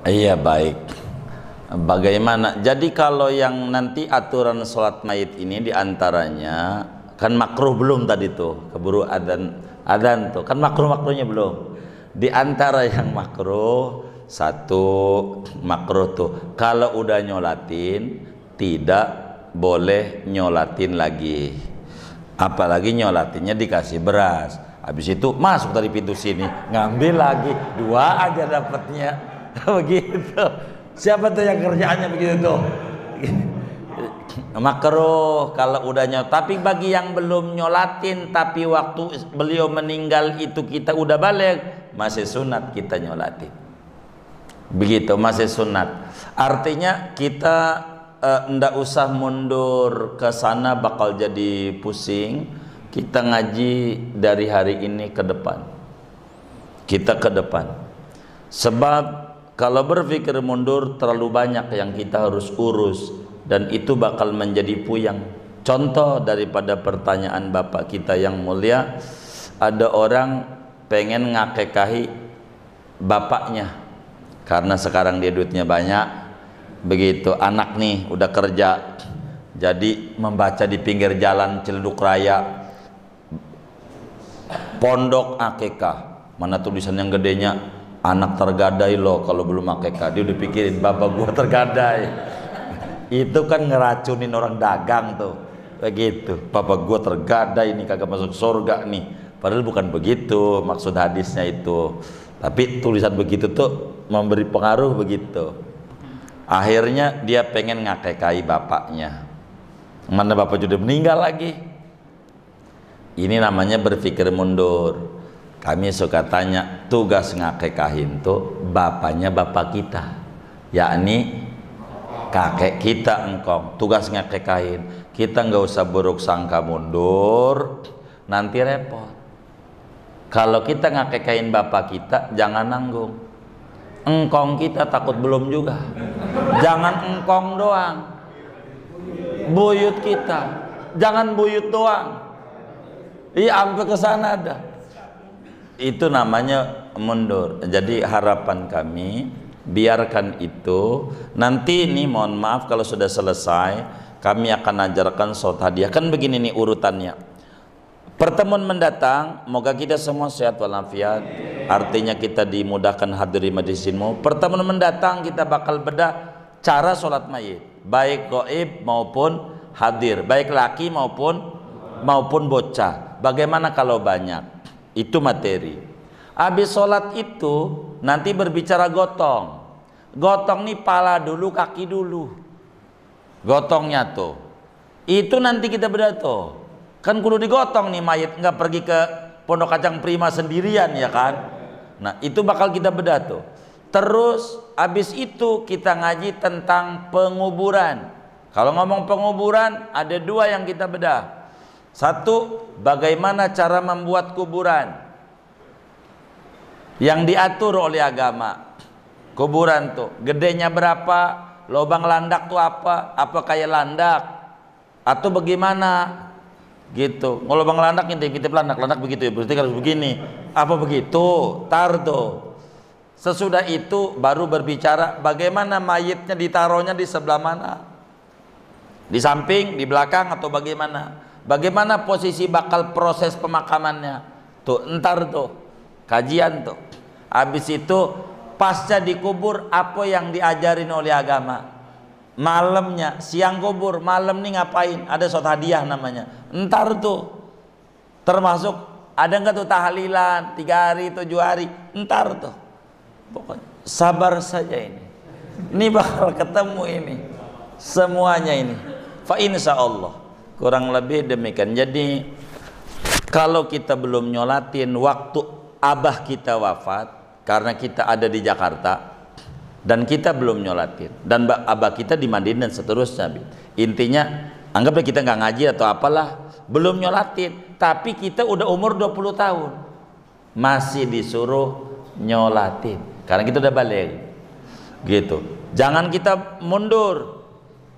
Iya, baik. Bagaimana? Jadi kalau yang nanti aturan sholat mayit ini diantaranya kan makruh belum tadi tuh, keburu adzan tuh kan makruhnya belum. Di antara yang makruh, satu makruh tuh kalau udah nyolatin tidak boleh nyolatin lagi, apalagi nyolatinnya dikasih beras. Habis itu masuk dari pintu sini ngambil lagi, dua aja dapatnya. Begitu. Siapa tuh yang kerjaannya begitu tuh? Makruh kalau udah tapi bagi yang belum nyolatin tapi waktu beliau meninggal itu kita udah balik, masih sunat kita nyolatin. Begitu, masih sunat. Artinya kita ndak usah mundur ke sana, bakal jadi pusing. Kita ngaji dari hari ini ke depan. Kita ke depan. Sebab kalau berpikir mundur terlalu banyak yang kita harus urus dan itu bakal menjadi puyang. Contoh daripada pertanyaan Bapak kita yang mulia, ada orang pengen ngakekahi bapaknya karena sekarang dia duitnya banyak. Begitu, anak nih udah kerja, jadi membaca di pinggir jalan Ciledug Raya pondok akekah, mana tulisan yang gedenya anak tergadai loh kalau belum akekah. Dia udah pikirin bapak gua tergadai. Itu kan ngeracunin orang dagang tuh. Begitu, bapak gua tergadai nih, kagak masuk surga nih. Padahal bukan begitu maksud hadisnya itu. Tapi tulisan begitu tuh memberi pengaruh begitu. Akhirnya dia pengen ngakekahi bapaknya. Mana bapak sudah meninggal lagi. Ini namanya berpikir mundur. Kami suka tanya, tugas ngakekahin tuh bapaknya bapak kita, yakni kakek kita engkong. Tugas ngakekahin, kita nggak usah buruk sangka mundur, nanti repot. Kalau kita ngakekahin bapak kita, jangan nanggung. Engkong kita takut belum juga. Jangan engkong doang, buyut kita, jangan buyut doang. Iya, sampai ke sana ada. Itu namanya mundur. Jadi harapan kami biarkan itu. Nanti nih mohon maaf kalau sudah selesai kami akan ajarkan sholat hadiah. Kan begini nih urutannya. Pertemuan mendatang moga kita semua sehat walafiat. Artinya kita dimudahkan hadiri majelis ilmu. Pertemuan mendatang kita bakal bedah cara sholat mayit, baik gaib maupun hadir, baik laki maupun bocah. Bagaimana kalau banyak? Itu materi. Habis sholat itu nanti berbicara gotong. Gotong nih pala dulu, kaki dulu. Gotongnya tuh. Itu nanti kita bedah tuh. Kan kudu digotong nih mayit, nggak pergi ke Pondok Kacang Prima sendirian ya kan. Nah itu bakal kita bedah tuh. Terus habis itu kita ngaji tentang penguburan. Kalau ngomong penguburan ada dua yang kita bedah. Satu, bagaimana cara membuat kuburan yang diatur oleh agama. Kuburan tuh gedenya berapa, lubang landak tuh apa kayak landak atau bagaimana gitu. Kalau lubang landak ngintip landak begitu ya, berarti harus begini apa begitu, tar tuh. Sesudah itu baru berbicara bagaimana mayitnya ditaruhnya di sebelah mana, di samping, di belakang atau bagaimana. Bagaimana posisi bakal proses pemakamannya tuh, entar tuh kajian tuh. Habis itu pasca dikubur apa yang diajarin oleh agama. Malamnya, siang kubur, malam nih ngapain, ada sholat hadiah namanya. Entar tuh termasuk ada nggak tuh tahlilan 3 hari 7 hari, entar tuh. Pokoknya sabar saja ini bakal ketemu ini semuanya ini. Fa insya Allah. Kurang lebih demikian. Jadi kalau kita belum nyolatin waktu abah kita wafat, karena kita ada di Jakarta dan kita belum nyolatin, dan abah kita di Madinah dan seterusnya. Intinya anggaplah kita nggak ngaji atau apalah, belum nyolatin, tapi kita udah umur 20 tahun masih disuruh nyolatin karena kita udah balik gitu. Jangan kita mundur.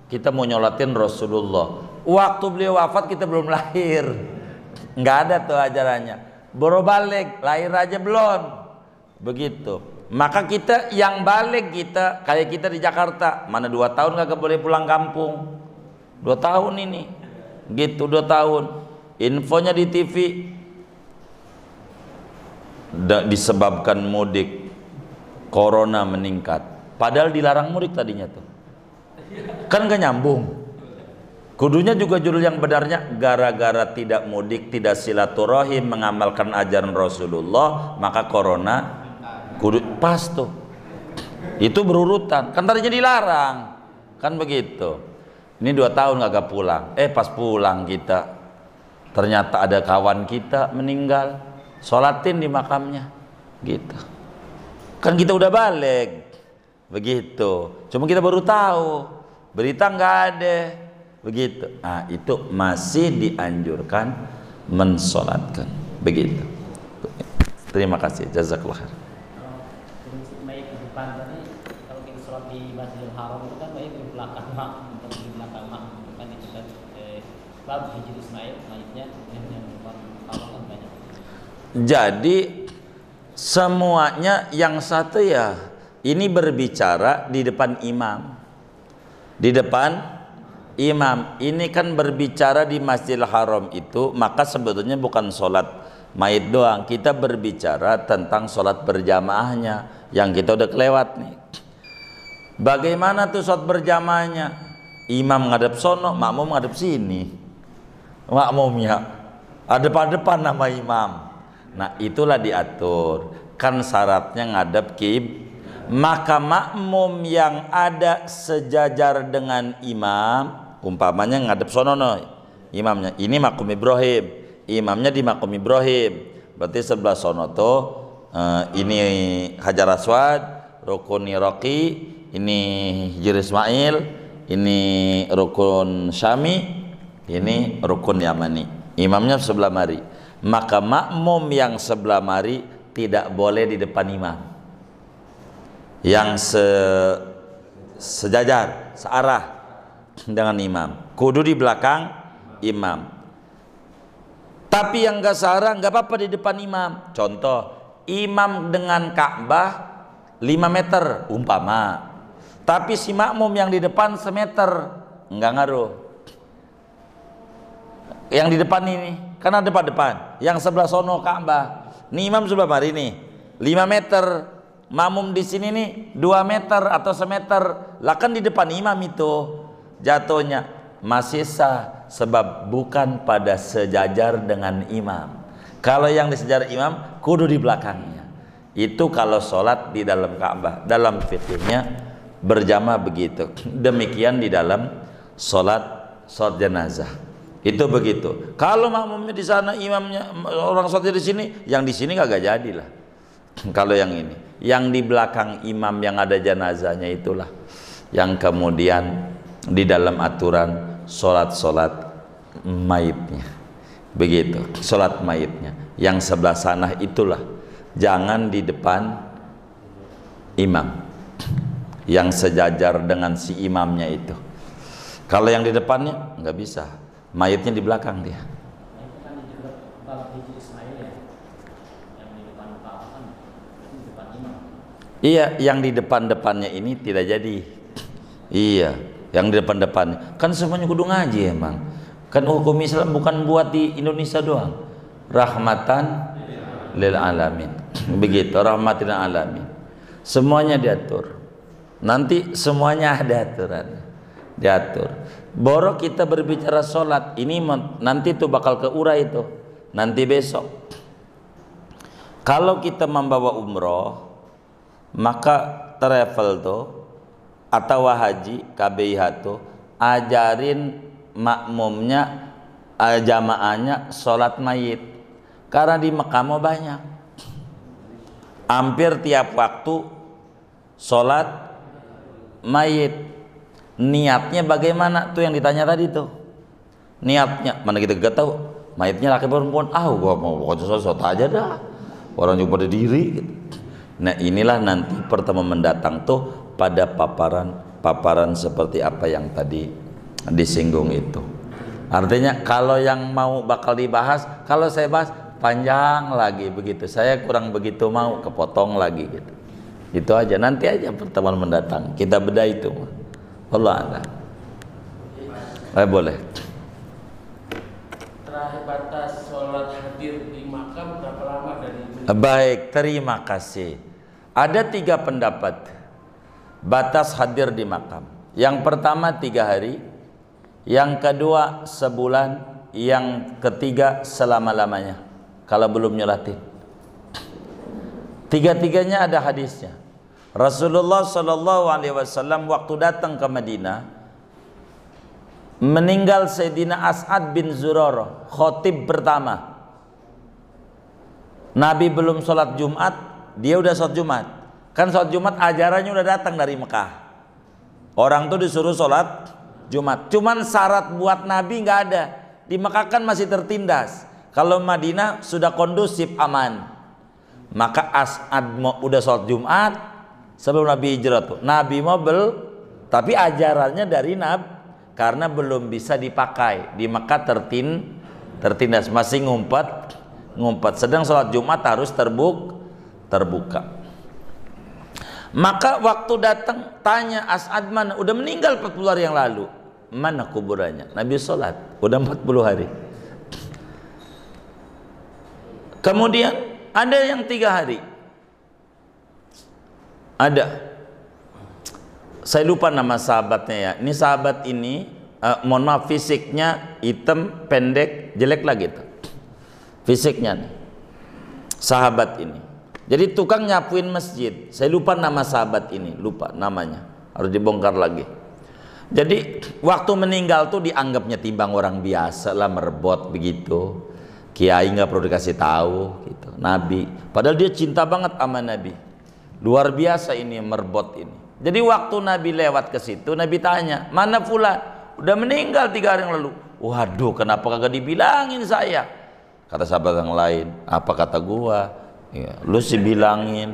Kita mau nyolatin Rasulullah waktu beliau wafat, kita belum lahir, nggak ada tuh ajarannya. Baru balik, lahir aja belum, begitu. Maka kita yang balik, kita kayak kita di Jakarta, mana 2 tahun kagak boleh pulang kampung. 2 tahun ini gitu, 2 tahun infonya di TV disebabkan mudik corona meningkat, padahal dilarang mudik tadinya tuh, kan gak nyambung. Kudunya juga judul yang benarnya, gara-gara tidak mudik, tidak silaturahim, mengamalkan ajaran Rasulullah, maka corona kudu pas tuh. Itu berurutan, kan tadinya dilarang, kan begitu. Ini 2 tahun kagak pulang, pas pulang kita ternyata ada kawan kita meninggal, sholatin di makamnya gitu. Kan kita udah balik begitu, cuma kita baru tahu, berita nggak ada begitu. Nah itu masih dianjurkan mensolatkan begitu. Terima kasih, jazakallah khair. Baik di depan tadi, kalau kita sholat di Masjidil Haram itu kan baik di belakang makmum, di belakang makmum kan itu kan bab hijri Ismail mayitnya yang depan Haram kan banyak. Jadi semuanya yang satu ya, ini berbicara di depan imam, di depan imam. Ini kan berbicara di Masjidil Haram itu, maka sebetulnya bukan sholat mayit doang, kita berbicara tentang sholat berjamaahnya yang kita udah kelewat nih. Bagaimana tuh sholat berjamaahnya? Imam ngadep sono, makmum ngadep sini. Makmumnya ada depan nama imam. Nah itulah diatur, kan syaratnya ngadep maka makmum yang ada sejajar dengan imam, umpamanya ngadep sono no, imamnya ini makom Ibrahim, imamnya di makom Ibrahim, berarti sebelah sono tuh ini Hajar Aswad, rukun Iraqi, ini Hijri Ismail, ini rukun Syami, ini rukun Yamani. Imamnya sebelah mari, maka makmum yang sebelah mari tidak boleh di depan imam. Yang sejajar, searah dengan imam, kudu di belakang imam. Tapi yang gak searah gak apa-apa di depan imam. Contoh, imam dengan Ka'bah 5 meter umpama, tapi si makmum yang di depan semeter, enggak ngaruh. Yang di depan ini karena depan-depan, yang sebelah sono Ka'bah, nih imam sebelah mari nih 5 meter, makmum di sini nih 2 meter atau semeter, lah kan di depan imam itu jatuhnya masih sah, sebab bukan pada sejajar dengan imam. Kalau yang di sejajar imam kudu di belakangnya. Itu kalau sholat di dalam Ka'bah, dalam fikihnya berjamaah begitu. Demikian di dalam sholat jenazah itu begitu. Kalau makmumnya di sana, imamnya orang sholatnya di sini, yang di sini kagak jadilah. Kalau yang ini, yang di belakang imam yang ada jenazahnya itulah yang kemudian di dalam aturan sholat mayitnya begitu. Sholat mayitnya yang sebelah sana itulah, jangan di depan imam yang sejajar dengan si imamnya itu. Kalau yang di depannya nggak bisa, mayitnya di belakang dia. Iya, yang di depan-depannya ini tidak jadi. Iya, yang di depan-depannya kan semuanya kudu ngaji emang. Kan hukum Islam bukan buat di Indonesia doang. Rahmatan lil alamin. Begitu, rahmatan lil alamin. Semuanya diatur. Nanti semuanya ada aturan. Diatur. Boro kita berbicara sholat ini nanti tuh bakal keurai itu. Nanti besok. Kalau kita membawa umroh, maka travel tuh atau haji KBIH tuh ajarin makmumnya, jamaahnya sholat mayit, karena di Mekah mau banyak, hampir tiap waktu sholat mayit. Niatnya bagaimana tuh yang ditanya tadi tuh, niatnya mana kita gak tahu, mayitnya laki perempuan, gua mau pokoknya sholat aja dah, orang juga pada diri gitu. Nah inilah nanti pertemuan mendatang tuh pada paparan seperti apa yang tadi disinggung itu. Artinya kalau yang mau bakal dibahas, kalau saya bahas panjang lagi begitu, saya kurang begitu mau, kepotong lagi gitu. Itu aja, nanti aja pertemuan mendatang kita bedah itu. Allah a'lam. Boleh. Terakhir batas sholat hadir di makam berapa lama dari itu? Baik, terima kasih. Ada 3 pendapat batas hadir di makam. Yang pertama 3 hari, yang kedua sebulan, yang ketiga selama-lamanya kalau belum nyolatin. 3-tiganya ada hadisnya. Rasulullah Shallallahu Alaihi Wasallam waktu datang ke Madinah, meninggal Sayyidina As'ad bin Zurarah, khotib pertama. Nabi belum sholat Jumat, dia udah sholat Jumat. Kan sholat Jumat ajarannya udah datang dari Mekah. Orang tuh disuruh sholat Jumat. Cuman syarat buat Nabi nggak ada. Di Mekah kan masih tertindas. Kalau Madinah sudah kondusif, aman. Maka As'ad udah sholat Jumat sebelum Nabi hijrah tuh. Nabi tapi ajarannya dari Nabi. Karena belum bisa dipakai di Mekah, tertindas, masih ngumpet. Sedang sholat Jumat harus terbuka. Maka waktu datang tanya As'ad mana, udah meninggal 40 hari yang lalu. Mana kuburannya? Nabi sholat, udah 40 hari. Kemudian ada yang 3 hari. Ada. Saya lupa nama sahabatnya ya. Ini sahabat ini, mohon maaf, fisiknya hitam, pendek, jelek lagi tuh. Fisiknya nih. Sahabat ini. Jadi tukang nyapuin masjid. Saya lupa nama sahabat ini, lupa namanya. Harus dibongkar lagi. Jadi waktu meninggal tuh dianggapnya timbang orang biasa lah, merebot begitu. Kiai nggak perlu dikasih tahu gitu. Nabi. Padahal dia cinta banget sama Nabi. Luar biasa ini merebot ini. Jadi waktu Nabi lewat ke situ, Nabi tanya, mana fulan? Udah meninggal 3 hari yang lalu. Waduh, kenapa kagak dibilangin saya? Kata sahabat yang lain, apa kata gua? Ya, lu sih bilangin.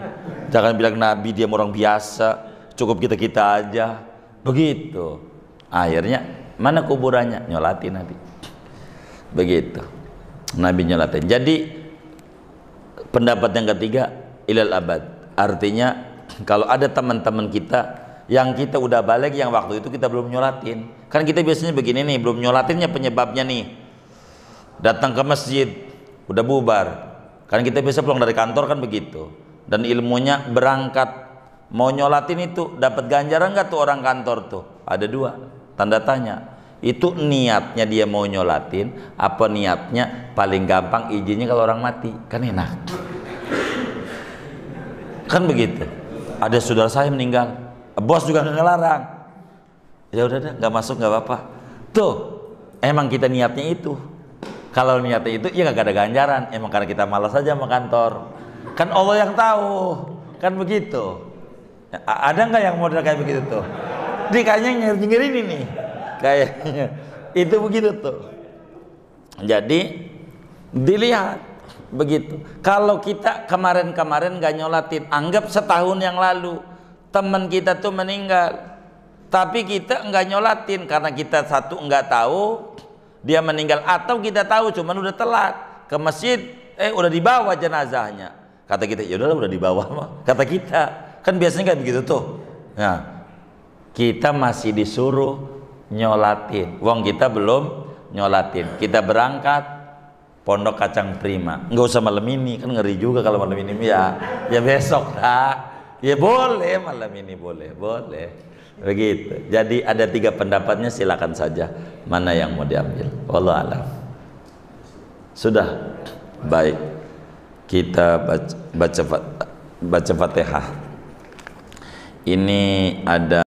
Jangan bilang Nabi dia orang biasa, cukup kita aja. Begitu. Akhirnya mana kuburannya? Nyolatin Nabi. Begitu. Nabi nyolatin. Jadi pendapat yang ketiga, ilal abad. Artinya kalau ada teman-teman kita yang kita udah balik, yang waktu itu kita belum nyolatin. Kan kita biasanya begini nih, belum nyolatinnya penyebabnya nih. Datang ke masjid, udah bubar. Kan kita biasa pulang dari kantor kan begitu. Dan ilmunya berangkat, mau nyolatin itu dapat ganjaran nggak tuh orang kantor tuh? Ada 2 tanda tanya. Itu niatnya dia mau nyolatin, apa niatnya paling gampang izinnya kalau orang mati? Kan enak. Kan begitu. Ada saudara saya meninggal, bos juga nggak ngelarang. Ya udah deh, nggak masuk nggak apa-apa. Tuh, emang kita niatnya itu. Kalau niatnya itu, ya nggak ada ganjaran. Emang karena kita malas aja sama kantor. Kan Allah yang tahu. Kan begitu. Ada nggak yang model kayak begitu tuh? Dia kayaknya nyengir ini nih. Kayaknya itu begitu tuh. Jadi dilihat begitu. Kalau kita kemarin-kemarin nggak nyolatin, anggap setahun yang lalu teman kita tuh meninggal, tapi kita nggak nyolatin karena kita satu nggak tahu dia meninggal, atau kita tahu cuman udah telat ke masjid, udah dibawa jenazahnya. Kata kita, ya udahlah udah dibawa mah. Kata kita, kan biasanya kayak begitu tuh. Nah, kita masih disuruh nyolatin. Wong kita belum nyolatin. Kita berangkat Pondok Kacang Prima. Nggak usah malam ini, kan ngeri juga kalau malam ini ya. Ya besok lah. Ya boleh malam ini, boleh. Begitu. Jadi ada 3 pendapatnya, silakan saja mana yang mau diambil. Wallahu a'lam. Sudah baik. Kita baca Fatihah. Ini ada